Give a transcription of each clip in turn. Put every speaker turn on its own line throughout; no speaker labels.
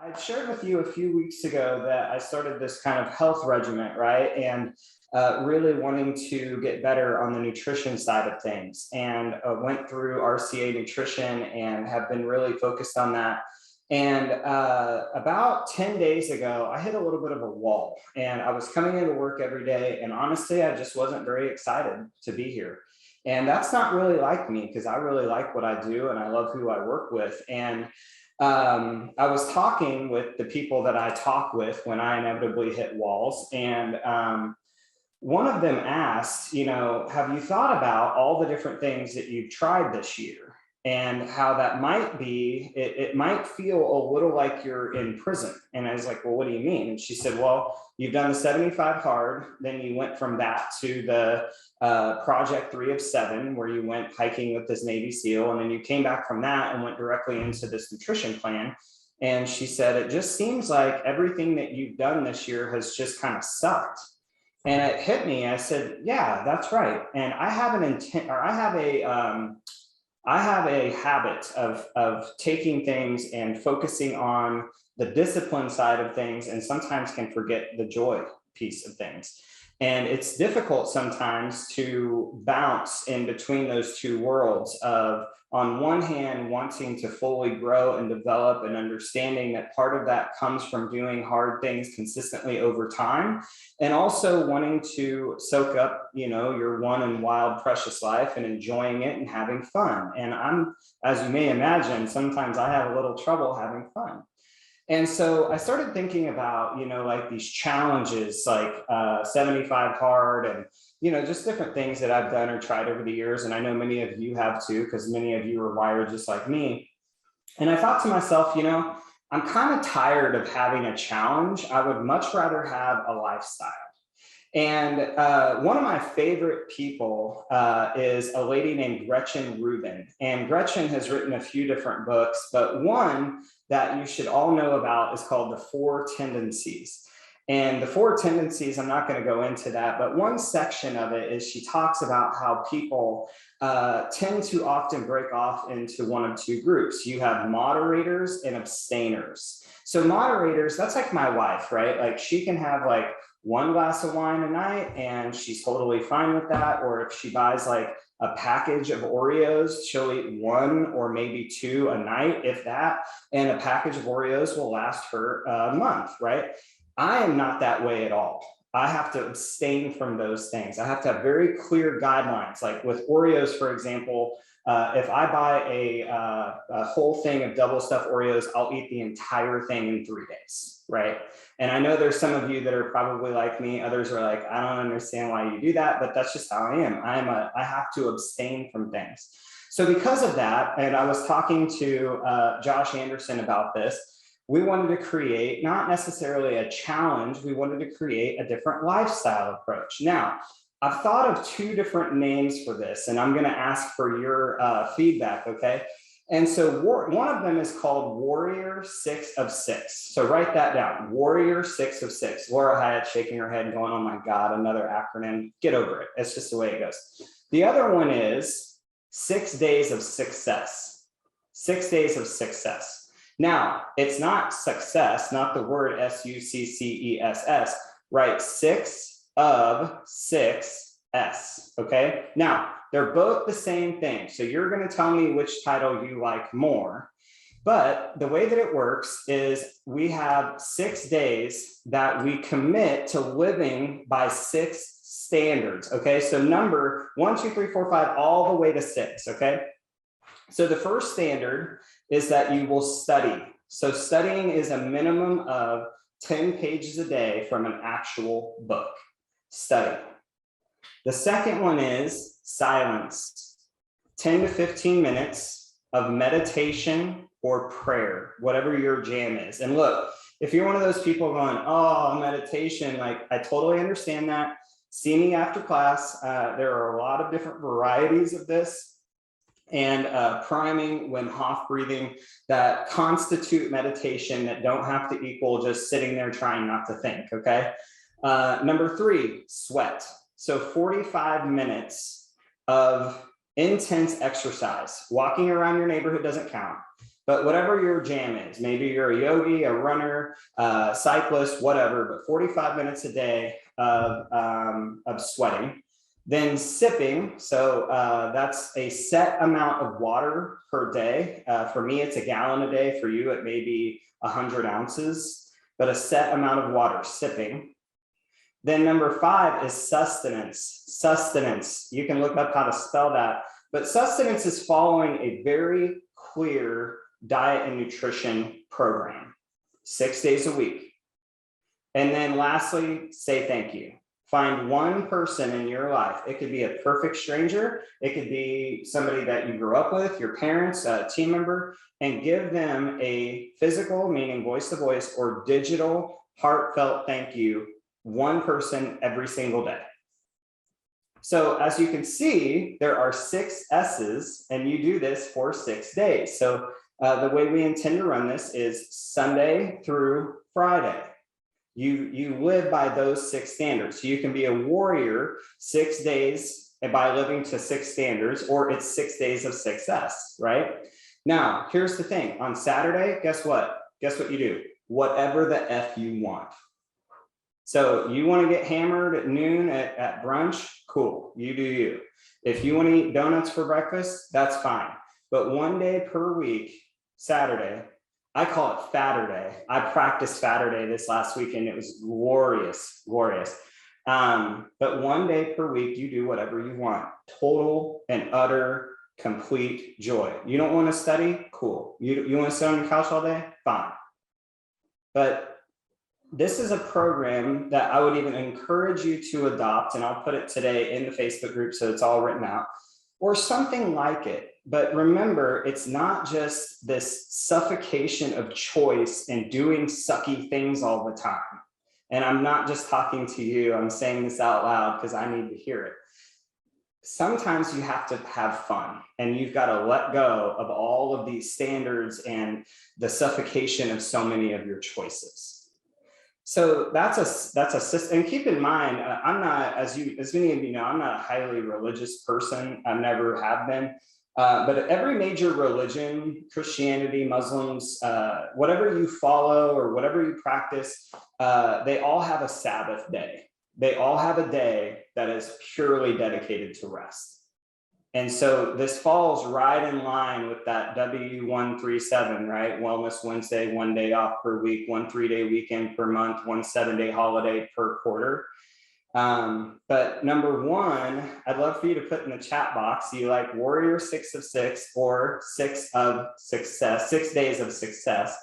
I shared with you a few weeks ago that I started this kind of health regimen, right? And really wanting to get better on the nutrition side of things. And went through RCA nutrition and have been really focused on that. And about 10 days ago, I hit a little bit of a wall and I was coming into work every day. And honestly, I just wasn't very excited to be here. And that's not really like me because I really like what I do and I love who I work with. And I was talking with the people that I talk with when I inevitably hit walls. And one of them asked, have you thought about all the different things that you've tried this year and how that might be, it might feel a little like you're in prison. And I was like, well, what do you mean? And she said, well, you've done the 75 hard, then you went from that to the project 3 of 7, where you went hiking with this Navy SEAL. And then you came back from that and went directly into this nutrition plan. And she said, it just seems like everything that you've done this year has just kind of sucked. And it hit me. I said, yeah, that's right. And I have an intent, or I have a habit of taking things and focusing on the discipline side of things, and sometimes can forget the joy piece of things. And it's difficult sometimes to bounce in between those two worlds of, on one hand, wanting to fully grow and develop, and understanding that part of that comes from doing hard things consistently over time, and also wanting to soak up, your one and wild, precious life and enjoying it and having fun. And as you may imagine, sometimes I have a little trouble having fun. And so I started thinking about, like these challenges, like 75 hard and, just different things that I've done or tried over the years. And I know many of you have too, because many of you are wired just like me. And I thought to myself, I'm kind of tired of having a challenge. I would much rather have a lifestyle. And one of my favorite people is a lady named Gretchen Rubin. And Gretchen has written a few different books, but one that you should all know about is called The 4 Tendencies. And the 4 tendencies, I'm not going to go into that, but one section of it is she talks about how people tend to often break off into one of two groups. You have moderators and abstainers. So moderators, that's like my wife, right? Like she can have like 1 glass of wine a night and she's totally fine with that. Or if she buys like a package of Oreos, she'll eat 1 or maybe 2 a night, if that, and a package of Oreos will last her a month, right? I am not that way at all. I have to abstain from those things. I have to have very clear guidelines. Like with Oreos, for example, if I buy a whole thing of double stuffed Oreos, I'll eat the entire thing in 3 days, right? And I know there's some of you that are probably like me. Others are like, I don't understand why you do that, but that's just how I am. I have to abstain from things. So because of that, and I was talking to Josh Anderson about this, we wanted to create not necessarily a challenge, we wanted to create a different lifestyle approach. Now, I've thought of 2 different names for this, and I'm going to ask for your feedback, okay? And so one of them is called Warrior 6 of 6. So write that down, Warrior 6 of 6. Laura Hyatt shaking her head and going, oh my God, another acronym. Get over it. It's just the way it goes. The other one is 6 days of success. 6 days of success. Now, it's not success, not the word SUCCESS, right? 6 of 6S, okay? Now, they're both the same thing. So you're going to tell me which title you like more. But the way that it works is we have 6 days that we commit to living by 6 standards, okay? So number 1, 2, 3, 4, 5, all the way to 6, okay? So the first standard is that you will study. So studying is a minimum of 10 pages a day from an actual book. Study. The second one is silence. 10 to 15 minutes of meditation or prayer, whatever your jam is. And look, if you're one of those people going, oh, meditation, like I totally understand that. See me after class. There are a lot of different varieties of this. And priming, Wim Hof breathing that constitute meditation that don't have to equal just sitting there trying not to think, okay? Number 3, sweat. So 45 minutes of intense exercise. Walking around your neighborhood doesn't count, but whatever your jam is, maybe you're a yogi, a runner, cyclist, whatever, but 45 minutes a day of sweating. Then sipping, so that's a set amount of water per day. For me, it's a gallon a day. For you, it may be 100 ounces, but a set amount of water, sipping. Then number 5 is sustenance. Sustenance, you can look up how to spell that, but sustenance is following a very clear diet and nutrition program, 6 days a week. And then lastly, say thank you. Find one person in your life. It could be a perfect stranger. It could be somebody that you grew up with, your parents, a team member, and give them a physical, meaning voice to voice, or digital, heartfelt thank you, one person every single day. So as you can see, there are 6 S's, and you do this for 6 days. So the way we intend to run this is Sunday through Friday. You live by those 6 standards. So you can be a warrior 6 days by living to 6 standards, or it's 6 days of success, right? Now, here's the thing. On Saturday, guess what? Guess what you do? Whatever the F you want. So you want to get hammered at noon at brunch? Cool, you do you. If you want to eat donuts for breakfast, that's fine. But one day per week, Saturday, I call it Fatterday. I practiced Fatterday this last weekend. It was glorious, glorious. But one day per week, you do whatever you want. Total and utter, complete joy. You don't want to study? Cool. You want to sit on the couch all day? Fine. But this is a program that I would even encourage you to adopt, and I'll put it today in the Facebook group so it's all written out, or something like it. But remember, it's not just this suffocation of choice and doing sucky things all the time. And I'm not just talking to you, I'm saying this out loud because I need to hear it. Sometimes you have to have fun, and you've got to let go of all of these standards and the suffocation of so many of your choices. So that's a system. And keep in mind, I'm not, as many of you know, I'm not a highly religious person. I never have been. But every major religion, Christianity, Muslims, whatever you follow or whatever you practice, they all have a Sabbath day. They all have a day that is purely dedicated to rest. And so this falls right in line with that W137, right? Wellness Wednesday, 1 day off per week, 1 3-day weekend per month, 1 7-day holiday per quarter. But number 1, I'd love for you to put in the chat box, you like Warrior 6 of 6 or 6 of success, 6 days of success.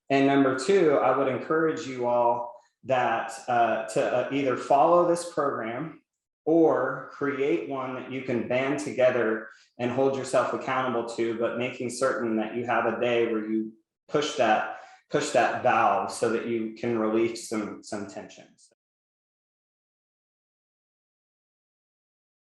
And number 2, I would encourage you all that to either follow this program or create one that you can band together and hold yourself accountable to, but making certain that you have a day where you push that valve so that you can release some tension.